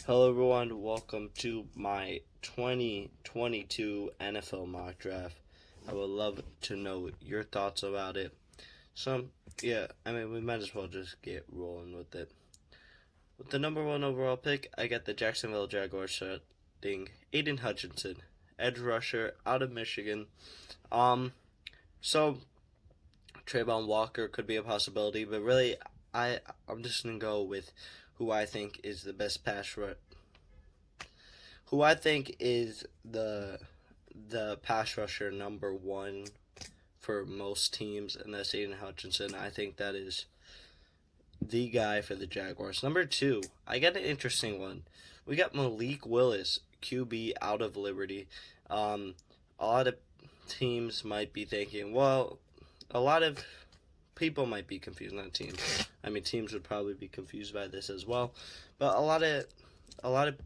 Hello, everyone. Welcome to my 2022 NFL mock draft. I would love to know your thoughts about it. We might as well just get rolling with it. With the number one overall pick, I got the Jacksonville Jaguars starting Aiden Hutchinson, edge rusher out of Michigan. Um, so Trayvon Walker could be a possibility, but really, I'm just gonna go with who I think is the best who I think is the pass rusher number one for most teams, and that's Aiden Hutchinson. I think that is the guy for the Jaguars. Number two, I got an interesting one. We got Malik Willis, QB out of Liberty. A lot of teams might be thinking, well, a lot of people might be confused, not teams. I mean, teams would probably be confused by this as well, but a lot of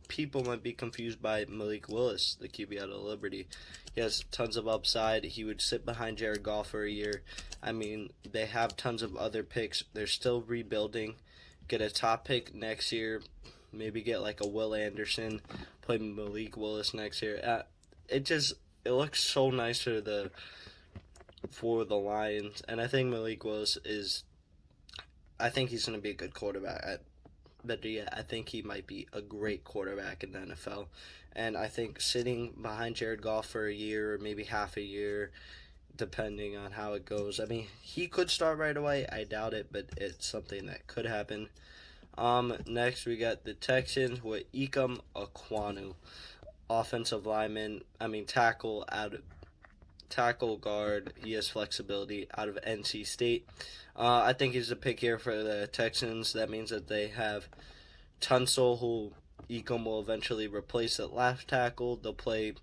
people might be confused by Malik Willis, the QB out of Liberty. He has tons of upside. He would sit behind Jared Goff for a year. I mean, they have tons of other picks. They're still rebuilding. Get a top pick next year. Maybe get like a Will Anderson. Play Malik Willis next year. It looks so nice for the Lions, and I think Malik Willis is. I think he's going to be a good quarterback. I think he might be a great quarterback in the NFL. And I think sitting behind Jared Goff for a year or maybe half a year, depending on how it goes. I mean, he could start right away. I doubt it, but it's something that could happen. Next we got the Texans with Ikem Ekwonu, offensive lineman. Tackle guard. He has flexibility out of NC State. I think he's a pick here for the Texans. That means that they have Tunsil, who Ecom will eventually replace at left tackle. They'll play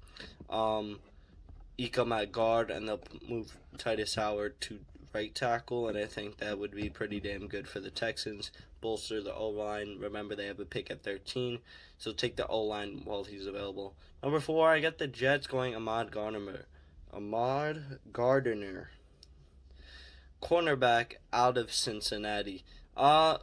Ecom at guard, and they'll move Titus Howard to right tackle, and I think that would be pretty damn good for the Texans. Bolster the O-line. Remember, they have a pick at 13, so take the O-line while he's available. Number 4, I got the Jets going Ahmad Gardner, cornerback out of Cincinnati. I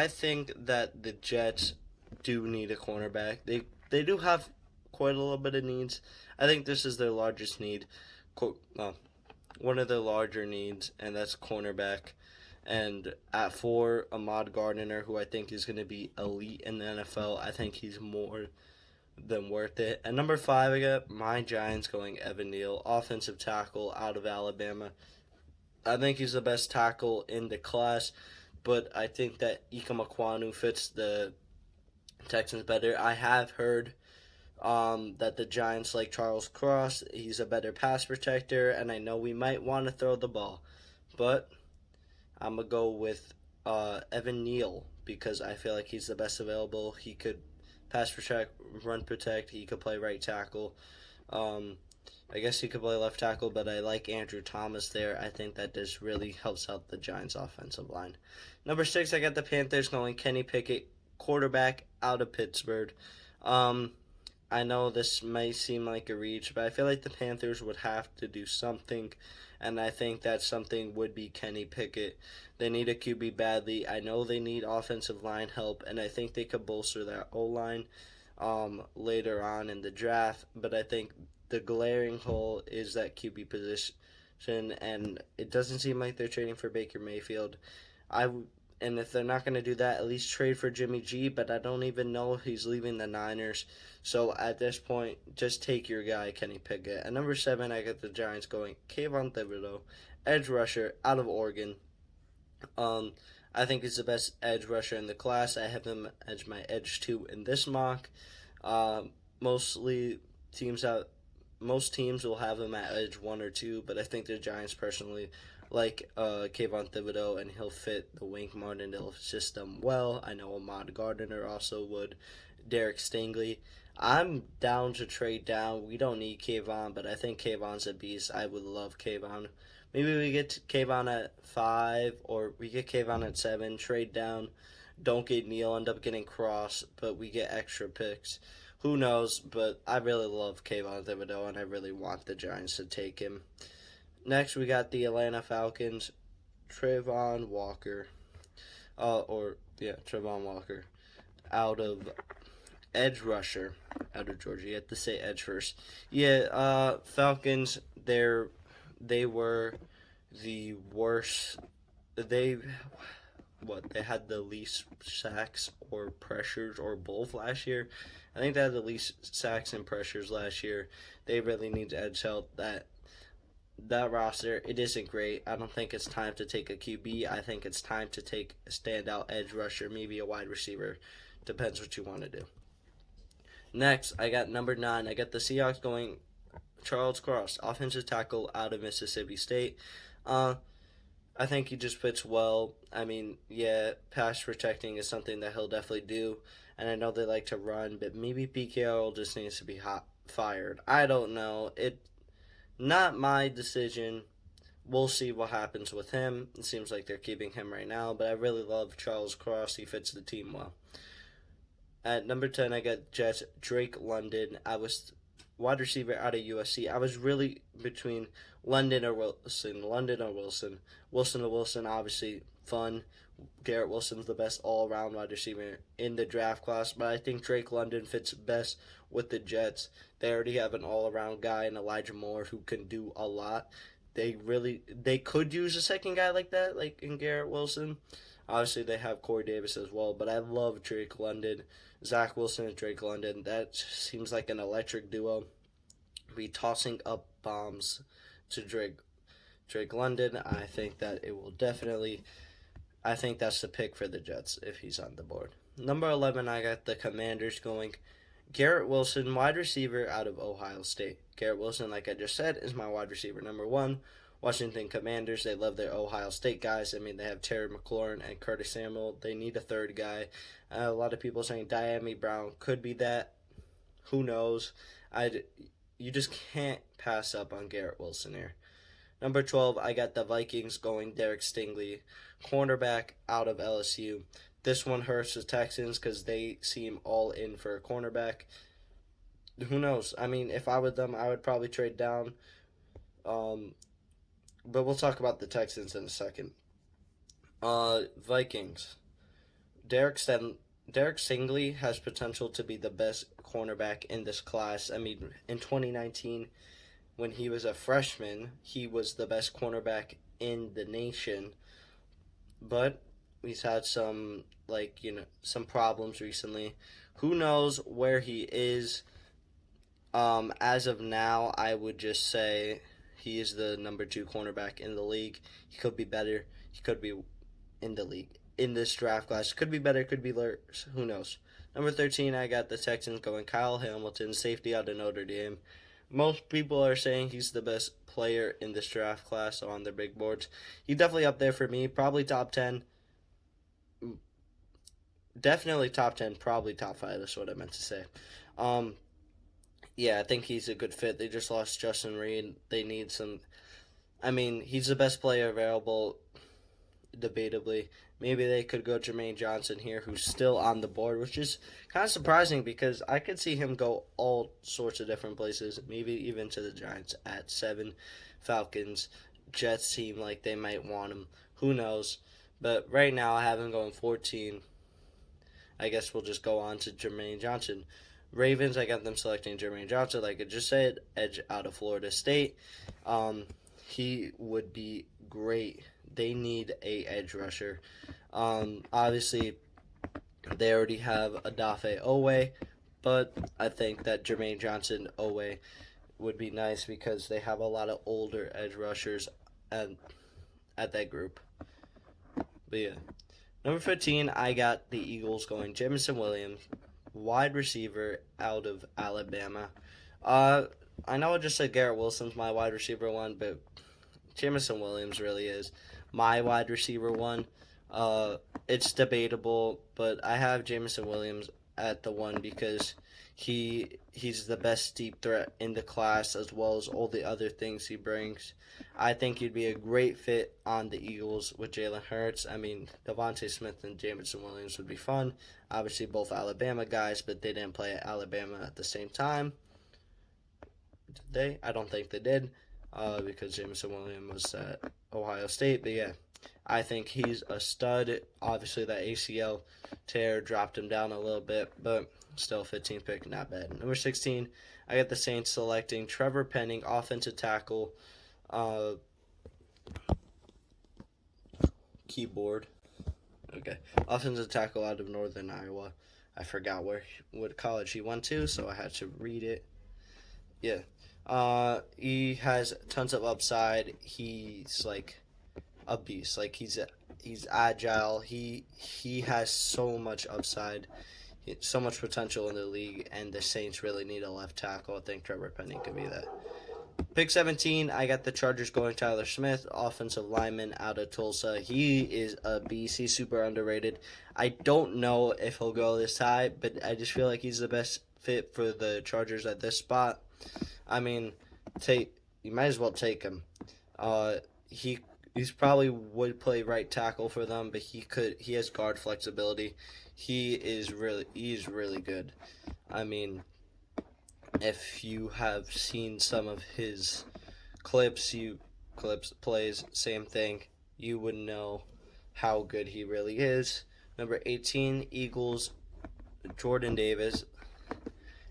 think that the Jets do need a cornerback. They do have quite a little bit of needs. I think this is their largest need. One of their larger needs, and that's cornerback. And at 4, Ahmad Gardner, who I think is going to be elite in the NFL. I think he's more than worth it. And number 5, I got my Giants going Evan Neal, offensive tackle out of Alabama. I think he's the best tackle in the class, but I think that Ikem Ekwonu fits the Texans better. I have heard that the Giants like Charles Cross. He's a better pass protector, and I know we might want to throw the ball, but I'm going to go with Evan Neal because I feel like he's the best available. He could pass protect, run protect. He could play right tackle. I guess he could play left tackle, but I like Andrew Thomas there. I think that just really helps out the Giants' offensive line. Number 6, I got the Panthers going Kenny Pickett, quarterback out of Pittsburgh. I know this may seem like a reach, but I feel like the Panthers would have to do something, and I think that something would be Kenny Pickett. They need a QB badly. I know they need offensive line help, and I think they could bolster that O-line later on in the draft, but I think the glaring hole is that QB position, and it doesn't seem like they're trading for Baker Mayfield. And if they're not going to do that, at least trade for Jimmy G, but I don't even know if he's leaving the Niners. So at this point, just take your guy, Kenny Pickett. At number 7, I got the Giants going Kayvon Thibodeau, edge rusher out of Oregon. I think he's the best edge rusher in the class. I have him as my edge 2 in this mock. Mostly most teams will have him at edge 1 or 2, but I think the Giants personally like Kayvon Thibodeau, and he'll fit the Wink Martindale system well. I know Ahmad Gardner also would. Derek Stingley. I'm down to trade down. We don't need Kayvon, but I think Kayvon's a beast. I would love Kayvon. Maybe we get Kayvon at 5, or we get Kayvon at 7, trade down. Don't get Neal, end up getting Cross, but we get extra picks. Who knows, but I really love Kayvon Thibodeau, and I really want the Giants to take him. Next, we got the Atlanta Falcons, Trayvon Walker. Trayvon Walker. out of edge rusher out of Georgia. You have to say edge first. Yeah, Falcons. They were the worst. They they had the least sacks or pressures or both last year. I think they had the least sacks and pressures last year. They really need edge help. That roster, it isn't great. I don't think it's time to take a QB. I think it's time to take a standout edge rusher, maybe a wide receiver. Depends what you want to do. Next, I got number 9. I got the Seahawks going Charles Cross, offensive tackle out of Mississippi State. I think he just fits well. I mean, yeah, pass protecting is something that he'll definitely do. And I know they like to run, but maybe Pete Carroll just needs to be fired. I don't know. Not my decision. We'll see what happens with him. It seems like they're keeping him right now, but I really love Charles Cross. He fits the team well. At number 10, I got Jess Drake London. I was wide receiver out of USC. I was really between London or Wilson. London or Wilson. Wilson or Wilson, obviously fun. Garrett Wilson's the best all-around wide receiver in the draft class, but I think Drake London fits best with the Jets. They already have an all-around guy in Elijah Moore who can do a lot. They could use a second guy like that, like in Garrett Wilson. Obviously, they have Corey Davis as well, but I love Drake London. Zach Wilson and Drake London. That seems like an electric duo. Be tossing up bombs to Drake London. I think that it will definitely. I think that's the pick for the Jets if he's on the board. Number 11, I got the Commanders going. Garrett Wilson, wide receiver out of Ohio State. Garrett Wilson, like I just said, is my wide receiver number 1. Washington Commanders, they love their Ohio State guys. I mean, they have Terry McLaurin and Curtis Samuel. They need a third guy. A lot of people saying Diami Brown could be that. Who knows? You just can't pass up on Garrett Wilson here. Number 12, I got the Vikings going Derek Stingley, cornerback out of LSU. This one hurts the Texans because they seem all in for a cornerback. Who knows? I mean, if I were them, I would probably trade down. But we'll talk about the Texans in a second. Vikings. Derek Stingley has potential to be the best cornerback in this class. I mean, in 2019, when he was a freshman, he was the best cornerback in the nation. But he's had some problems recently. Who knows where he is? As of now, I would just say he is the number 2 cornerback in the league. He could be better. He could be in the league. In this draft class. Could be better, could be worse. Who knows? Number 13, I got the Texans going Kyle Hamilton, safety out of Notre Dame. Most people are saying he's the best player in this draft class on their big boards. He's definitely up there for me. Probably top 10. Definitely top 10. Probably top 5. That's what I meant to say. Yeah, I think he's a good fit. They just lost Justin Reed. They need some. I mean, he's the best player available, debatably. Maybe they could go Jermaine Johnson here, who's still on the board, which is kind of surprising because I could see him go all sorts of different places, maybe even to the Giants at 7. Falcons, Jets seem like they might want him. Who knows? But right now I have him going 14. I guess we'll just go on to Jermaine Johnson. Ravens, I got them selecting Jermaine Johnson, like I just said, edge out of Florida State. He would be great. They need a edge rusher. Obviously, they already have Odafe Owe, but I think that Jermaine Johnson Owe would be nice because they have a lot of older edge rushers at that group. But yeah. Number 15, I got the Eagles going Jamison Williams, wide receiver out of Alabama. I know I just said Garrett Wilson's my wide receiver 1, but Jamison Williams really is my wide receiver 1. It's debatable, but I have Jamison Williams at the 1 because he's the best deep threat in the class as well as all the other things he brings. I think he'd be a great fit on the Eagles with Jalen Hurts. I mean, Devonta Smith and Jamison Williams would be fun. Obviously, both Alabama guys, but they didn't play at Alabama at the same time. Did they? I don't think they did because Jamison Williams was at Ohio State. But yeah, I think he's a stud. Obviously, that ACL tear dropped him down a little bit, but still 15th pick, not bad. Number 16, I got the Saints selecting Trevor Penning, offensive tackle, uh, keyboard. Okay, offensive tackle out of Northern Iowa. I forgot what college he went to, so I had to read it. Yeah. He has tons of upside. He's like a beast. Like he's agile. He has so much upside, so much potential in the league, and the Saints really need a left tackle. I think Trevor Penning could be that. Pick 17, I got the Chargers going Tyler Smith, offensive lineman out of Tulsa. He is a beast. He's super underrated. I don't know if he'll go this high, but I just feel like he's the best fit for the Chargers at this spot. I mean, you might as well take him. He's probably would play right tackle for them, but he has guard flexibility. He's really good. I mean, if you have seen some of his plays, same thing, you would know how good he really is. Number 18, Eagles, Jordan Davis,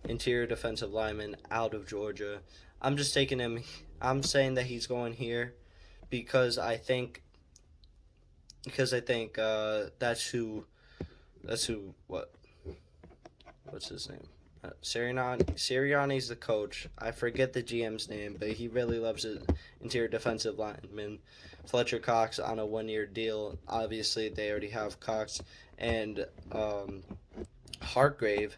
interior defensive lineman out of Georgia. I'm just taking him. I'm saying that he's going here because I think that's who what's his name? Sirianni's the coach. I forget the GM's name, but he really loves it. Interior defensive lineman Fletcher Cox on a 1-year deal. Obviously, they already have Cox and Hargrave,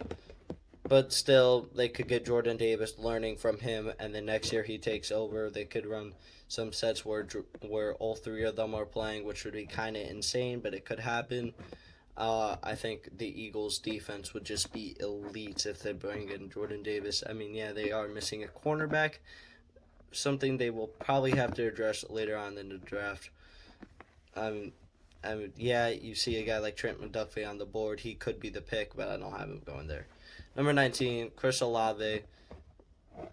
but still, they could get Jordan Davis learning from him, and then next year he takes over. They could run some sets where all three of them are playing, which would be kind of insane, but it could happen. I think the Eagles' defense would just be elite if they bring in Jordan Davis. I mean, yeah, they are missing a cornerback, something they will probably have to address later on in the draft. Yeah, you see a guy like Trent McDuffie on the board. He could be the pick, but I don't have him going there. Number 19, Chris Olave.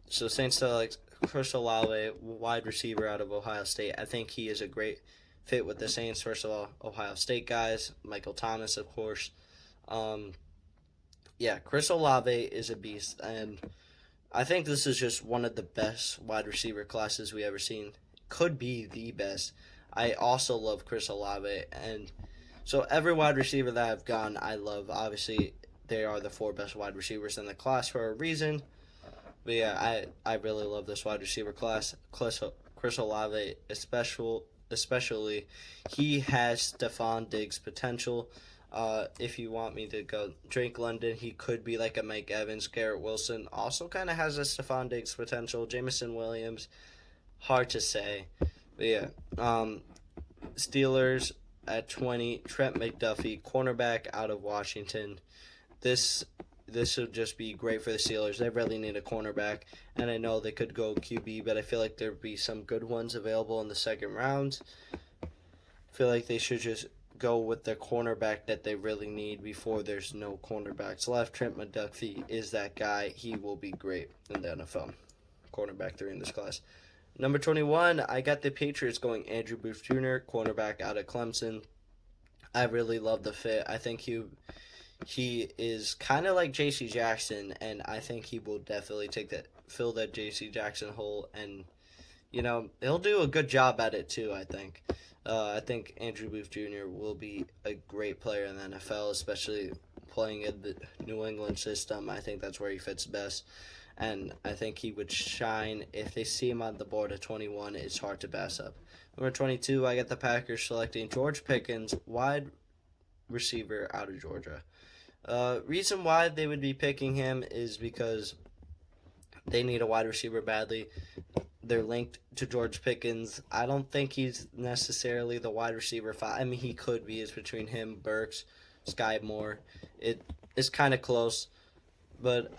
So Saints select Chris Olave, wide receiver out of Ohio State. I think he is a great fit with the Saints. First of all, Ohio State guys, Michael Thomas, of course. Chris Olave is a beast, and I think this is just one of the best wide receiver classes we ever seen. Could be the best. I also love Chris Olave, and so every wide receiver that I've gone, I love. Obviously, they are the 4 best wide receivers in the class for a reason. But yeah, I really love this wide receiver class. Chris Olave, especially, he has Stephon Diggs potential. If you want me to go Drake London, he could be like a Mike Evans. Garrett Wilson also kind of has a Stephon Diggs potential. Jamison Williams, hard to say. But yeah, Steelers at 20, Trent McDuffie, cornerback out of Washington. This would just be great for the Steelers. They really need a cornerback, and I know they could go QB, but I feel like there'd be some good ones available in the second round. I feel like they should just go with the cornerback that they really need before there's no cornerbacks left. Trent McDuffie is that guy. He will be great in the NFL. Cornerback 3 in this class. Number 21, I got the Patriots going Andrew Booth Jr., cornerback out of Clemson. I really love the fit. I think he is kind of like J.C. Jackson, and I think he will definitely fill that J.C. Jackson hole, and he'll do a good job at it too. I think Andrew Booth Jr. will be a great player in the NFL, especially playing in the New England system. I think that's where he fits best, and I think he would shine if they see him on the board at 21. It's hard to pass up. Number 22, I got the Packers selecting George Pickens, wide receiver out of Georgia. Reason why they would be picking him is because they need a wide receiver badly. They're linked to George Pickens. I don't think he's necessarily the wide receiver 5. I mean, he could be. It's between him, Burks, Sky Moore. It is kind of close, but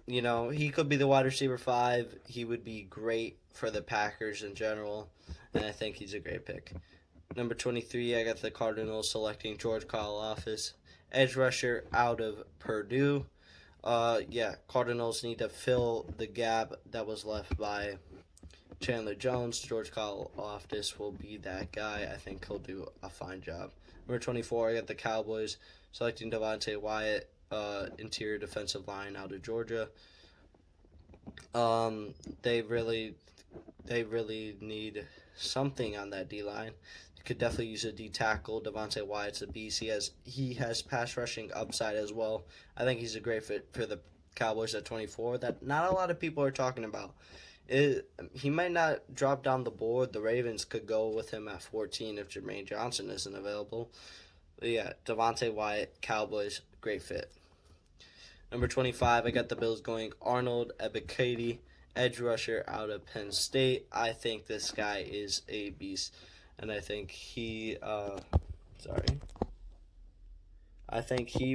he could be the wide receiver 5. He would be great for the Packers in general, and I think he's a great pick. Number 23, I got the Cardinals selecting George Karlaftis, edge rusher out of Purdue. Cardinals need to fill the gap that was left by Chandler Jones, George Karlaftis will be that guy. I think he'll do a fine job. Number 24, I got the Cowboys selecting Devonta Wyatt, interior defensive line out of Georgia. They really need something on that D line. You could definitely use a D tackle. Devonta Wyatt's a beast. He has pass rushing upside as well. I think he's a great fit for the Cowboys at 24. That not a lot of people are talking about. He might not drop down the board. The Ravens could go with him at 14 if Jermaine Johnson isn't available. But yeah, Devonta Wyatt, Cowboys, great fit. Number 25, I got the Bills going Arnold Ebiketie, edge rusher out of Penn State. I think this guy is a beast, and I think he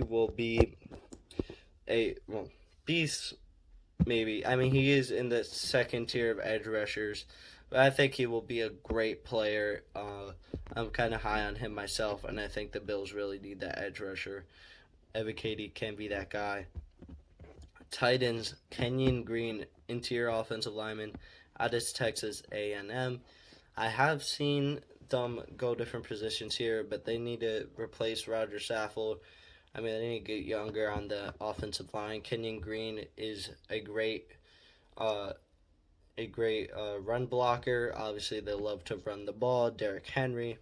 will be a beast. Maybe. I mean, he is in the second tier of edge rushers, but I think he will be a great player. I'm kind of high on him myself, and I think the Bills really need that edge rusher. Ebiketie can be that guy. Titans, Kenyan Green, interior offensive lineman out of Texas A&M. I have seen them go different positions here, but they need to replace Roger Saffold. I mean, they need to get younger on the offensive line. Kenyan Green is a great run blocker. Obviously, they love to run the ball. Derrick Henry,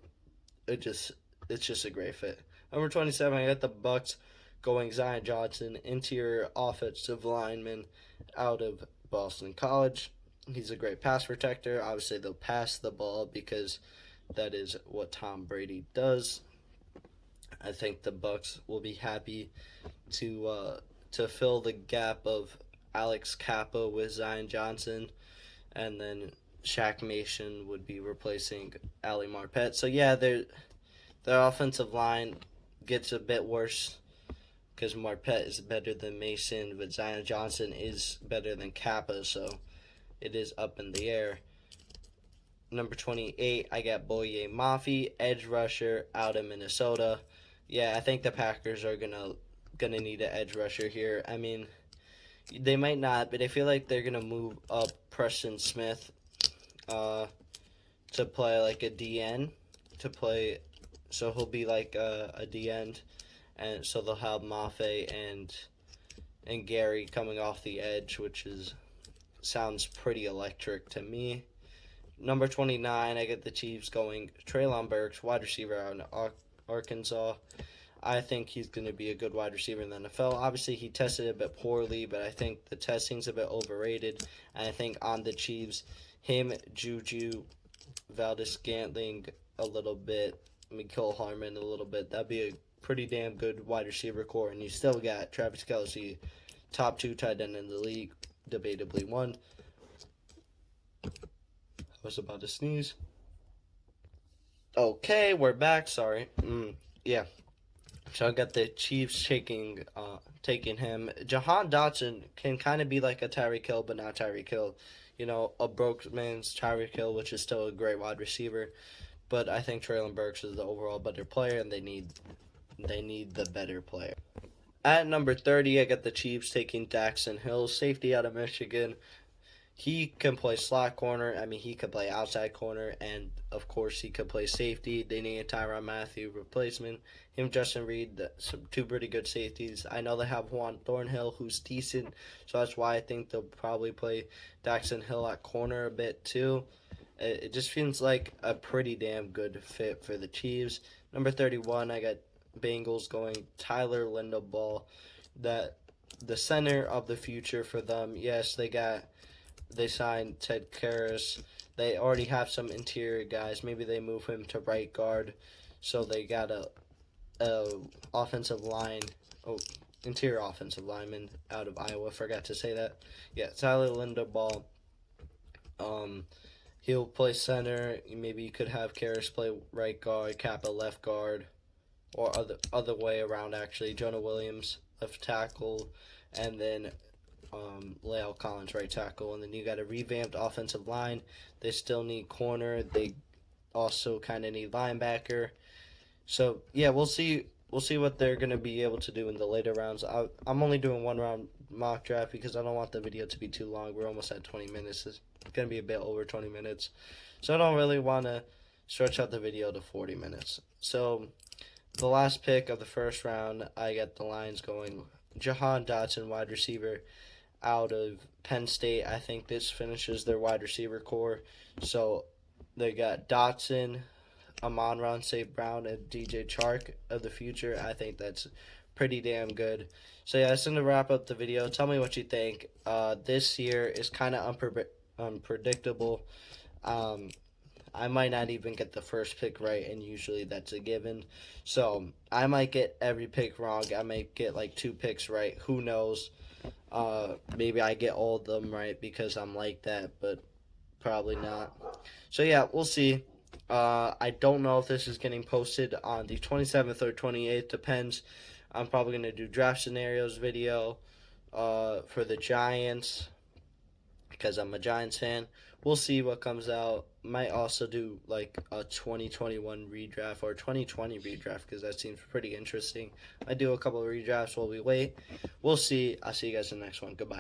it's just a great fit. Number 27, I got the Bucks going Zion Johnson, interior offensive lineman out of Boston College. He's a great pass protector. Obviously, they'll pass the ball because that is what Tom Brady does. I think the Bucks will be happy to fill the gap of Alex Kappa with Zion Johnson, and then Shaq Mason would be replacing Ali Marpet. So yeah, their offensive line gets a bit worse because Marpet is better than Mason, but Zion Johnson is better than Kappa, so it is up in the air. Number 28, I got Boye Mafe, edge rusher out of Minnesota. Yeah, I think the Packers are gonna need an edge rusher here. I mean, they might not, but I feel like they're gonna move up Preston Smith to play like a DN, so he'll be like a DN, and so they'll have Mafe and Gary coming off the edge, which sounds pretty electric to me. Number 29, I get the Chiefs going Treylon Burks, wide receiver out of Arkansas. I think he's going to be a good wide receiver in the NFL. Obviously, he tested a bit poorly, but I think the testing's a bit overrated. And I think on the Chiefs, him, Juju, Valdez-Scantling a little bit, Mecole Hardman a little bit, that'd be a pretty damn good wide receiver core. And you still got Travis Kelce, top 2 tight end in the league, debatably 1. I was about to sneeze. Okay, we're back. Sorry. Yeah. So I got the Chiefs taking him. Jahan Dotson can kind of be like a Tyreek Hill, but not Tyreek Hill. You know, a broke man's Tyreek Hill, which is still a great wide receiver. But I think Treylon Burks is the overall better player, and they need the better player. At number 30, I got the Chiefs taking Daxton Hill, safety out of Michigan. He can play slot corner. I mean, he could play outside corner, and of course, he could play safety. They need a Tyrann Mathieu replacement. Him, Justin Reed, some 2 pretty good safeties. I know they have Juan Thornhill, who's decent, so that's why I think they'll probably play Daxton Hill at corner a bit too. It just feels like a pretty damn good fit for the Chiefs. Number 31, I got Bengals going Tyler Linderbaugh, the center of the future for them. Yes, they signed Ted Karras. They already have some interior guys. Maybe they move him to right guard. So they got a interior offensive lineman out of Iowa. Forgot to say that. Yeah, Tyler Linderbaugh. He'll play center. Maybe you could have Karras play right guard, Kappa left guard, or other way around actually. Jonah Williams left tackle, and then La'el Collins right tackle, and then you got a revamped offensive line. They still need corner. They also kind of need linebacker. So yeah, we'll see we'll see what they're going to be able to do in the later rounds. I'm only doing one round mock draft because I don't want the video to be too long. We're almost at 20 minutes. It's going to be a bit over 20 minutes. So I don't really want to stretch out the video to 40 minutes. So the last pick of the first round, I got the Lions going Jahan Dotson, wide receiver out of Penn State. I think this finishes their wide receiver core. So they got Dotson, Amon-Ra St. Brown, and DJ Chark of the future. I think that's pretty damn good. So yeah, that's going to wrap up the video. Tell me what you think. This year is kind of unpredictable. I might not even get the first pick right, and usually that's a given. So I might get every pick wrong. I might get like 2 picks right. Who knows? Maybe I get all of them right because I'm like that, but probably not. So yeah, we'll see. I don't know if this is getting posted on the 27th or 28th. Depends. I'm probably going to do draft scenarios video for the Giants because I'm a Giants fan. We'll see what comes out. Might also do like a 2021 redraft or 2020 redraft because that seems pretty interesting. I do a couple of redrafts while we wait. We'll see. I'll see you guys in the next one. Goodbye.